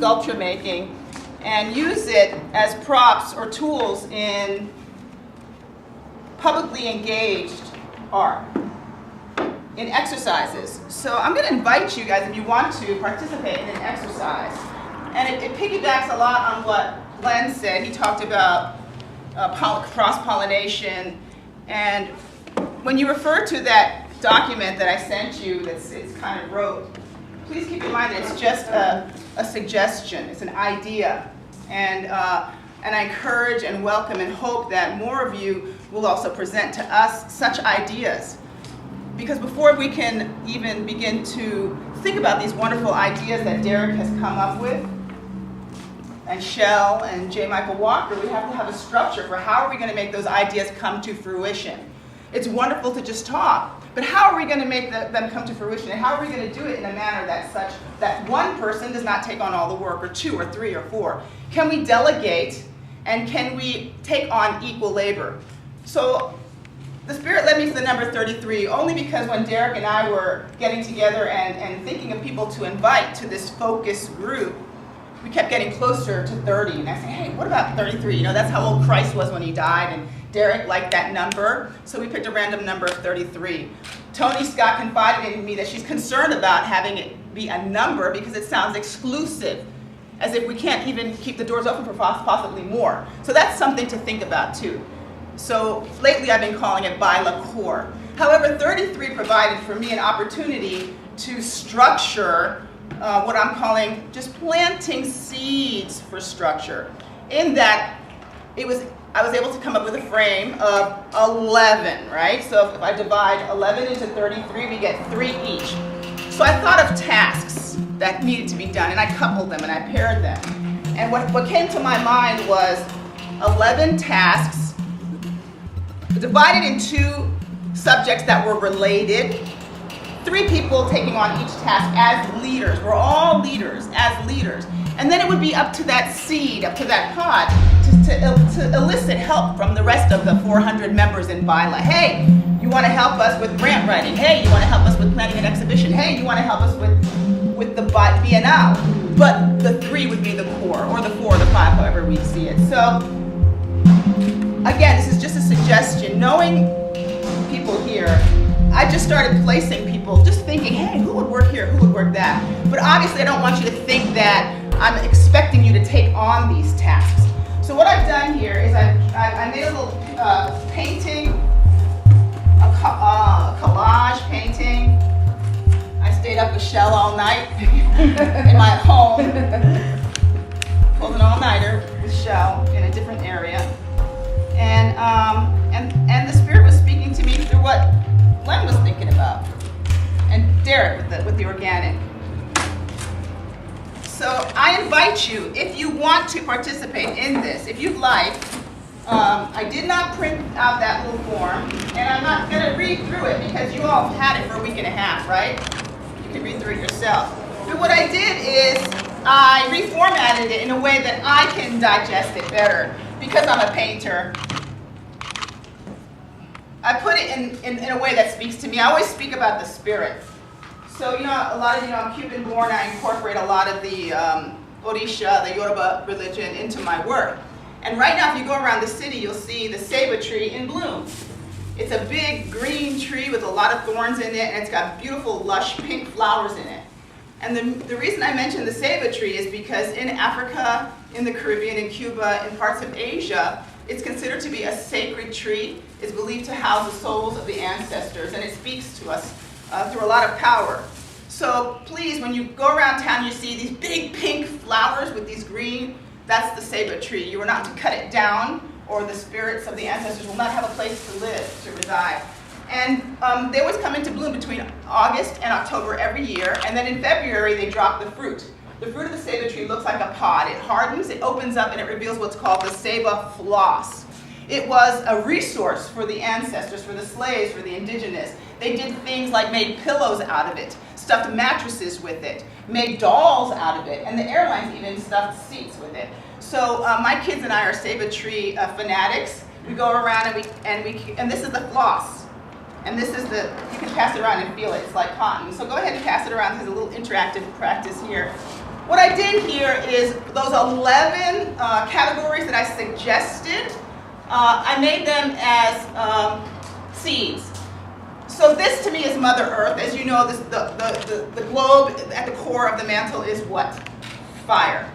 sculpture making and use it as props or tools in publicly engaged art, in exercises. So I'm going to invite you guys, if you want to, participate in an exercise. And it piggybacks a lot on what Glenn said. He talked about cross-pollination. And when you refer to that document that I sent you, it's kind of rote, please keep in mind that it's just a suggestion. It's an idea. And I encourage and welcome and hope that more of you will also present to us such ideas. Because before we can even begin to think about these wonderful ideas that Derek has come up with, and Shell and J. Michael Walker, we have to have a structure for how are we going to make those ideas come to fruition. It's wonderful to just talk, but how are we going to make them come to fruition? And how are we going to do it in a manner that's such that one person does not take on all the work, or two, or three, or four? Can we delegate, and can we take on equal labor? So the Spirit led me to the number 33 only because when Derek and I were getting together and thinking of people to invite to this focus group, we kept getting closer to 30. And I said, hey, what about 33? You know, that's how old Christ was when he died, and Derek liked that number, so we picked a random number of 33. Tony Scott confided in me that she's concerned about having it be a number because it sounds exclusive, as if we can't even keep the doors open for possibly more. So that's something to think about too. So lately I've been calling it BAILA Core. However, 33 provided for me an opportunity to structure what I'm calling just planting seeds for structure. In that, I was able to come up with a frame of 11, right? So if I divide 11 into 33, we get 3 each. So I thought of tasks that needed to be done, and I coupled them and I paired them. And what came to my mind was 11 tasks divided in 2 subjects that were related, 3 people taking on each task as leaders. We're all leaders, as leaders. And then it would be up to that seed, up to that pod, to elicit help from the rest of the 400 members in BAILA. Hey, you want to help us with grant writing? Hey, you want to help us with planning an exhibition? Hey, you want to help us with the Biennale? But the 3 would be the core, or the 4, or the 5, however we see it. So, again, this is just a suggestion. Knowing people here, I just started placing people, just thinking, hey, who would work here, who would work that? But obviously I don't want you to think that I'm expecting you to take on these tasks. So what I've done here is I made a little painting, a collage painting. I stayed up with Shell all night in my home, pulled an all-nighter with Shell in a different area. And the Spirit was speaking to me through what Glenn was thinking about, and Derek with the organic. So I invite you, if you want to participate in this, if you'd like, I did not print out that little form, and I'm not going to read through it because you all have had it for a week and a half, right? You can read through it yourself. But what I did is I reformatted it in a way that I can digest it better because I'm a painter. I put it in a way that speaks to me. I always speak about the Spirit. So, you know, a lot of you know I'm Cuban born. I incorporate a lot of the Orisha, the Yoruba religion into my work. And right now, if you go around the city, you'll see the ceiba tree in bloom. It's a big green tree with a lot of thorns in it, and it's got beautiful, lush pink flowers in it. And the reason I mention the ceiba tree is because in Africa, in the Caribbean, in Cuba, in parts of Asia, it's considered to be a sacred tree. It's believed to house the souls of the ancestors, and it speaks to us through a lot of power. So please, when you go around town, you see these big pink flowers with these green, that's the ceiba tree. You are not to cut it down, or the spirits of the ancestors will not have a place to live, to reside. And they always come into bloom between August and October every year, and then in February they drop the fruit. The fruit of the ceiba tree looks like a pod. It hardens, it opens up, and it reveals what's called the ceiba floss. It was a resource for the ancestors, for the slaves, for the indigenous. They did things like made pillows out of it, stuffed mattresses with it, made dolls out of it, and the airlines even stuffed seats with it. So my kids and I are ceiba tree fanatics. We go around and this is the floss. And this is you can pass it around and feel it. It's like cotton. So go ahead and pass it around. There's a little interactive practice here. what I did here is those 11 categories that I suggested, I made them as seeds. So this to me is Mother Earth. As you know, the globe at the core of the mantle is what? Fire.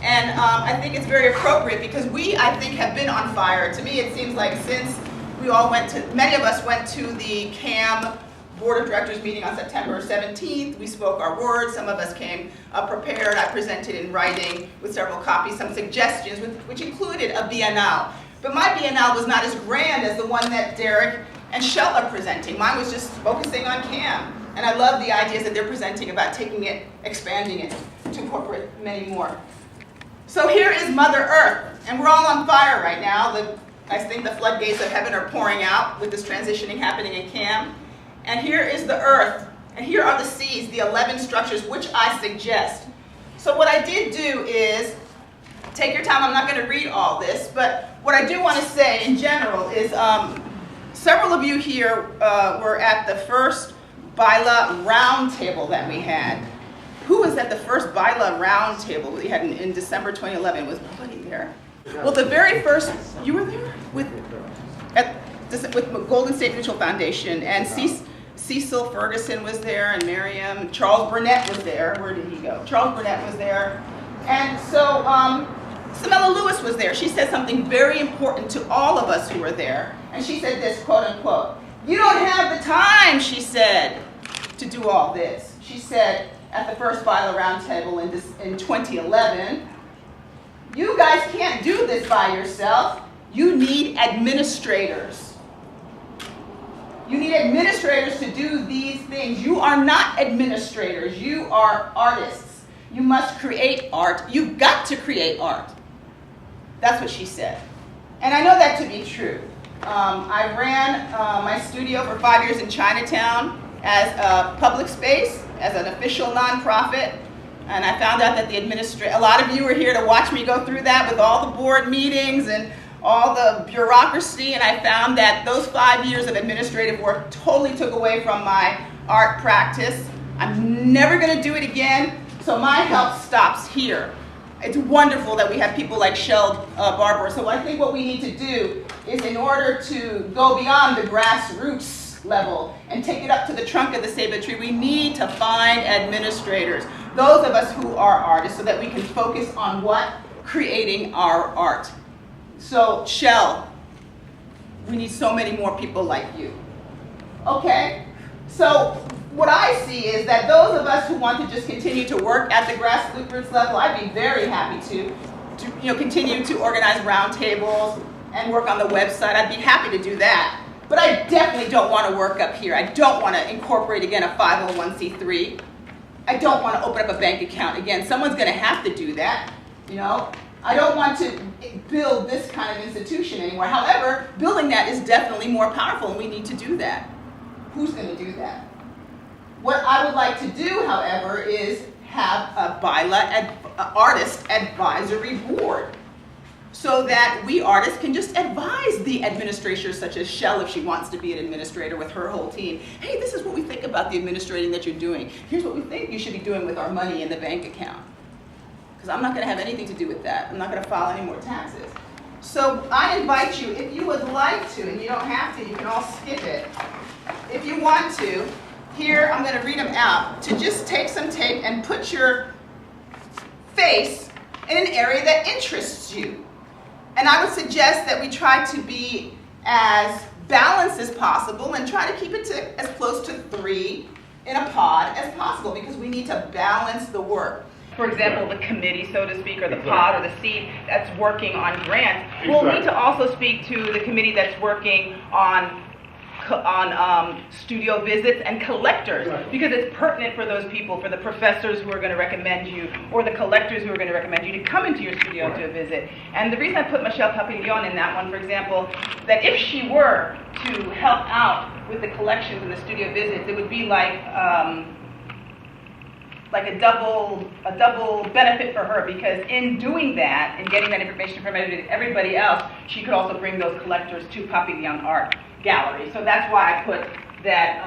And I think it's very appropriate because we, I think, have been on fire. To me, it seems like since we all many of us went to the CAM Board of Directors meeting on September 17th. We spoke our words. Some of us came prepared. I presented in writing with several copies, some suggestions, which included a biennale. But my biennale was not as grand as the one that Derek and Shell are presenting. Mine was just focusing on CAM. And I love the ideas that they're presenting about taking it, expanding it to incorporate many more. So here is Mother Earth, and we're all on fire right now. I think the floodgates of heaven are pouring out with this transitioning happening in CAM. And here is the Earth, and here are the seeds, the 11 structures, which I suggest. So what I did do is, take your time, I'm not going to read all this, but what I do want to say in general is several of you here were at the first BAILA roundtable that we had. Who was at the first BAILA roundtable we had in December 2011? Was nobody there? Well, the very first, you were there? With Golden State Mutual Foundation, and Cecil Ferguson was there, and Miriam. Charles Burnett was there. Where did he go? Charles Burnett was there. And so Samela Lewis was there. She said something very important to all of us who were there. And she said this, quote unquote, "You don't have the time," she said, "to do all this." She said at the first BAILA roundtable in 2011, "You guys can't do this by yourself. You need administrators. You need administrators to do these things. You are not administrators. You are artists. You must create art. You've got to create art." That's what she said. And I know that to be true. I ran my studio for 5 years in Chinatown as a public space, as an official nonprofit. And I found out that a lot of you were here to watch me go through that with all the board meetings and all the bureaucracy, and I found that those 5 years of administrative work totally took away from my art practice. I'm never going to do it again, so my help stops here. It's wonderful that we have people like Shell Barber. So I think what we need to do is, in order to go beyond the grassroots level and take it up to the trunk of the ceiba tree, we need to find administrators, those of us who are artists, so that we can focus on what? Creating our art. So Shell, we need so many more people like you. Okay, so what I see is that those of us who want to just continue to work at the grassroots level, I'd be very happy to continue to organize roundtables and work on the website. I'd be happy to do that. But I definitely don't want to work up here. I don't want to incorporate again a 501c3. I don't want to open up a bank account again. Someone's going to have to do that, I don't want to build this kind of institution anymore. However, building that is definitely more powerful, and we need to do that. Who's going to do that? What I would like to do, however, is have a BAILA Artist Advisory Board, so that we artists can just advise the administrators, such as Shell, if she wants to be an administrator with her whole team. Hey, this is what we think about the administrating that you're doing. Here's what we think you should be doing with our money in the bank account. Because I'm not going to have anything to do with that. I'm not going to file any more taxes. So I invite you, if you would like to, and you don't have to, you can all skip it. If you want to, here I'm going to read them out, to just take some tape and put your face in an area that interests you. And I would suggest that we try to be as balanced as possible and try to keep it to as close to 3 in a pod as possible, because we need to balance the work. For example, the committee, so to speak, or the pod or the seat that's working on grants. We'll need to also speak to the committee that's working on studio visits and collectors, because it's pertinent for those people, for the professors who are going to recommend you, or the collectors who are going to recommend you to come into your studio and do a visit. And the reason I put Michelle Papillon in that one, for example, that if she were to help out with the collections and the studio visits, it would be like a double benefit for her, because in doing that and getting that information from everybody else, she could also bring those collectors to Papillon Art Gallery. So that's why I put that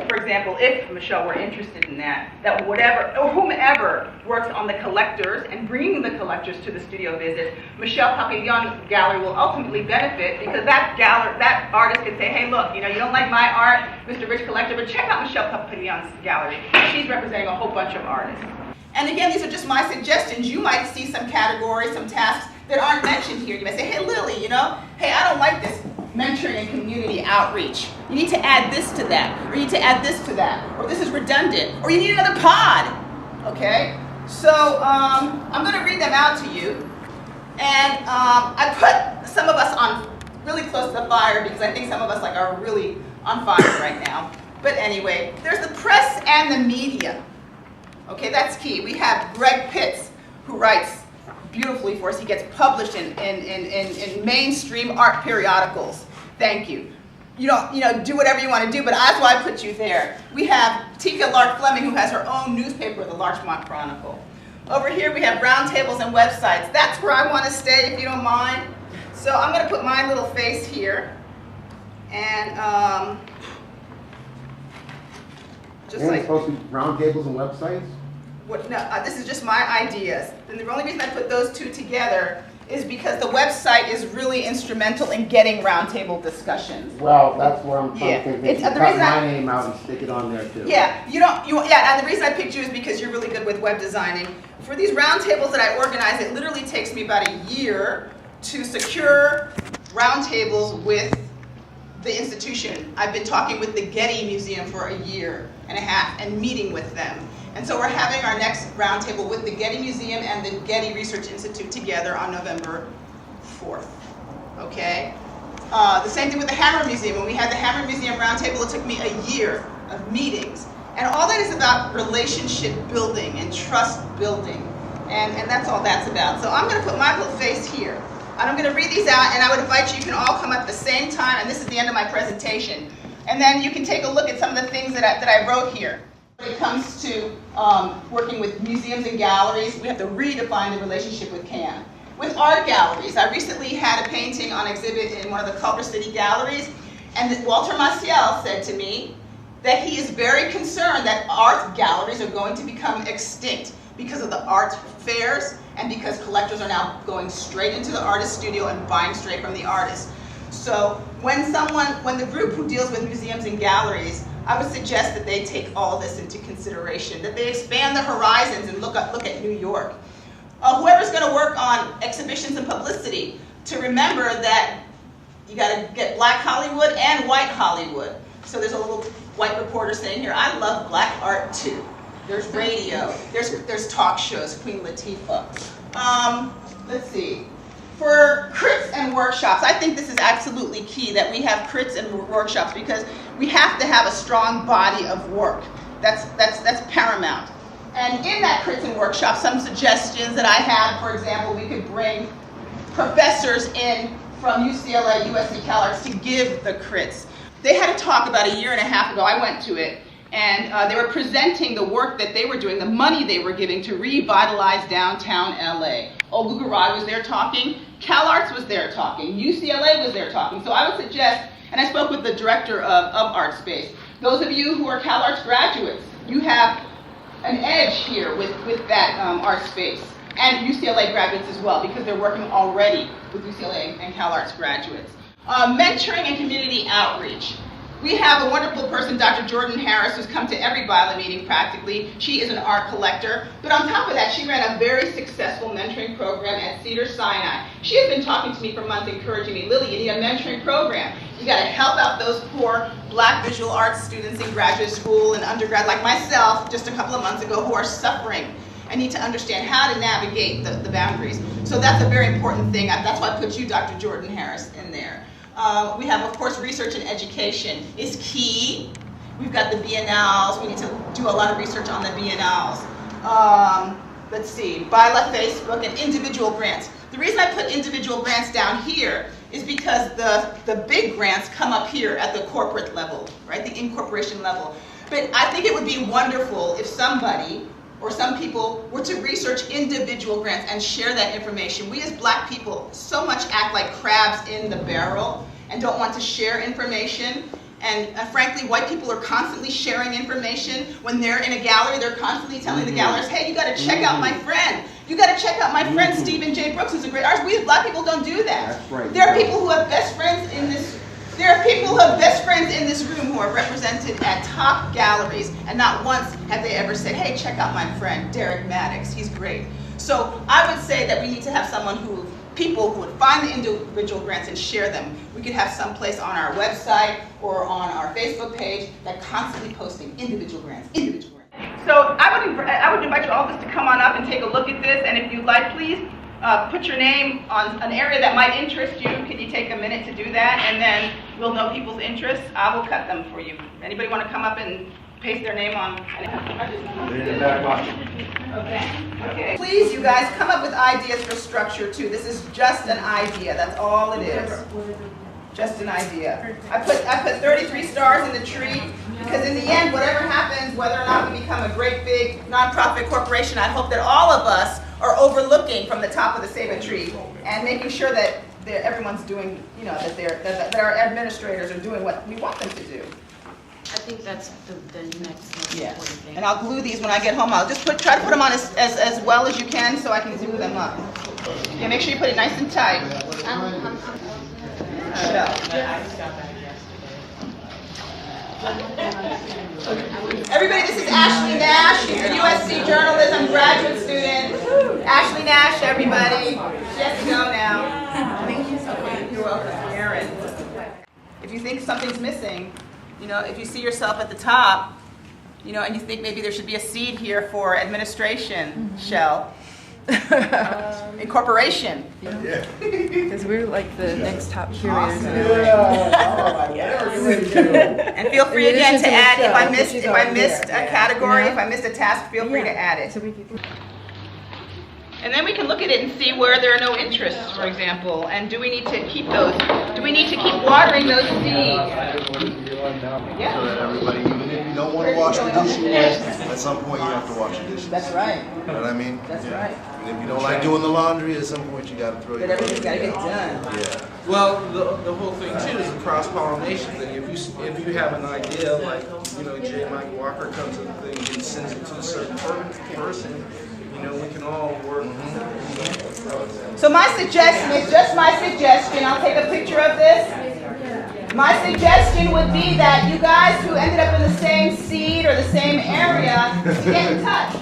for example, if Michelle were interested in that whatever, or whomever works on the collectors and bringing the collectors to the studio visit, Michelle Papillon's gallery will ultimately benefit, because that artist could say, hey, look, you don't like my art, Mr. Rich Collector, but check out Michelle Papillon's gallery. She's representing a whole bunch of artists. And again, these are just my suggestions. You might see some categories, some tasks that aren't mentioned here. You might say, hey, Lily, hey, I don't like this mentoring and community outreach. You need to add this to that, or you need to add this to that, or this is redundant, or you need another pod, okay? So I'm going to read them out to you. And I put some of us on really close to the fire, because I think some of us are really on fire right now. But anyway, there's the press and the media. Okay, that's key. We have Greg Pitts, who writes beautifully for us. He gets published in mainstream art periodicals. Thank you. Do whatever you want to do, but that's why I put you there. We have Tika Lark Fleming, who has her own newspaper, the Larchmont Chronicle. Over here we have roundtables and websites. That's where I want to stay, if you don't mind. So I'm going to put my little face here. And just like supposed to be roundtables and websites? No, this is just my ideas. And the only reason I put those two together is because the website is really instrumental in getting roundtable discussions. Well, that's where I'm trying to think. Cut my name out and stick it on there too. Yeah, and the reason I picked you is because you're really good with web designing. For these roundtables that I organize, it literally takes me about a year to secure roundtables with the institution. I've been talking with the Getty Museum for a year and a half and meeting with them. And so we're having our next roundtable with the Getty Museum and the Getty Research Institute together on November 4th, okay? The same thing with the Hammer Museum. When we had the Hammer Museum roundtable, it took me a year of meetings. And all that is about relationship building and trust building. And that's all that's about. So I'm going to put my little face here. And I'm going to read these out, and I would invite you can all come at the same time, and this is the end of my presentation. And then you can take a look at some of the things that I wrote here. When it comes to working with museums and galleries, we have to redefine the relationship with CAM. With art galleries, I recently had a painting on exhibit in one of the Culver City galleries, and Walter Maciel said to me that he is very concerned that art galleries are going to become extinct because of the art fairs and because collectors are now going straight into the artist studio and buying straight from the artist. So when the group who deals with museums and galleries, I would suggest that they take all this into consideration, that they expand the horizons and look at New York. Whoever's going to work on exhibitions and publicity, to remember that you got to get Black Hollywood and White Hollywood. So there's a little white reporter saying here, I love black art too. There's radio, there's talk shows, Queen Latifah. Let's see. For crits and workshops, I think this is absolutely key that we have crits and workshops, because we have to have a strong body of work. That's paramount. And in that crits and workshops, some suggestions that I had, for example, we could bring professors in from UCLA, USC, CalArts to give the crits. They had a talk about a year and a half ago. I went to it. And they were presenting the work that they were doing, the money they were giving to revitalize downtown LA. Ogugarai was there talking, CalArts was there talking, UCLA was there talking. So I would suggest, and I spoke with the director of Art Space, those of you who are CalArts graduates, you have an edge here with that art space. And UCLA graduates as well, because they're working already with UCLA and CalArts graduates. Mentoring and community outreach. We have a wonderful person, Dr. Jordan Harris, who's come to every BAILA meeting practically. She is an art collector. But on top of that, she ran a very successful mentoring program at Cedars-Sinai. She has been talking to me for months, encouraging me, Lily, you need a mentoring program. You got to help out those poor Black visual arts students in graduate school and undergrad, like myself, just a couple of months ago, who are suffering and need to understand how to navigate the boundaries. So that's a very important thing. That's why I put you, Dr. Jordan Harris, in there. We have, of course, research and education is key. We've got the biennales. We need to do a lot of research on the biennales. Let's see, BAILA, Facebook, and individual grants. The reason I put individual grants down here is because the big grants come up here at the corporate level, right, the incorporation level. But I think it would be wonderful if somebody or some people were to research individual grants and share that information. We as Black people so much act like crabs in the barrel and don't want to share information. And frankly, white people are constantly sharing information. When they're in a gallery, they're constantly telling the galleries, hey, you gotta check out my friend. You gotta check out my friend Stephen J. Brooks, who's a great artist. We black people don't do that. That's right. There are people who have best friends in this room who are represented at top galleries, and not once have they ever said, hey, check out my friend Derek Maddox, he's great. So I would say that we need to have people who would find the individual grants and share them. We could have some place on our website or on our Facebook page that constantly posting individual grants, So I would invite you all just to come on up and take a look at this, and if you'd like, please put your name on an area that might interest you. Can you take a minute to do that? And then we'll know people's interests. I will cut them for you. Anybody want to come up and paste their name on? Okay. Please, you guys, come up with ideas for structure too. This is just an idea. That's all it is. Just an idea. I put 33 stars in the tree because in the end, whatever happens, whether or not we become a great big nonprofit corporation, I hope that all of us are overlooking from the top of the Save a Tree and making sure that everyone's doing, that our administrators are doing what we want them to do. I think that's the next most important thing. And I'll glue these when I get home. I'll just try to put them on as well as you can so I can glue them up. Yeah, make sure you put it nice and tight. Everybody, this is Ashley Nash, USC journalism graduate student. Ashley Nash, everybody. She has to go now. You're welcome. Aaron. If you think something's missing, if you see yourself at the top, and you think maybe there should be a seed here for administration, Shell. Incorporation. Yeah. Because we're like the next top curators. And feel free again to add if I missed a category, if I missed a task, feel free to add it. And then we can look at it and see where there are no interests, for example, and do we need to keep those? Do we need to keep watering those seeds? Yeah. So that everybody, even if you don't want to wash the dishes, at some point you have to wash the dishes. That's right. You know what I mean? That's right. And if you don't like doing the laundry, at some point you got to throw your But everything's got to get done. Yeah. Well, the whole thing too is a cross-pollination thing. If you have an idea, like J. Mike Walker comes to the thing and sends it to a certain person, we can all work. So my suggestion is just my suggestion. I'll take a picture of this. My suggestion would be that you guys who ended up in the same seed or the same area to get in touch.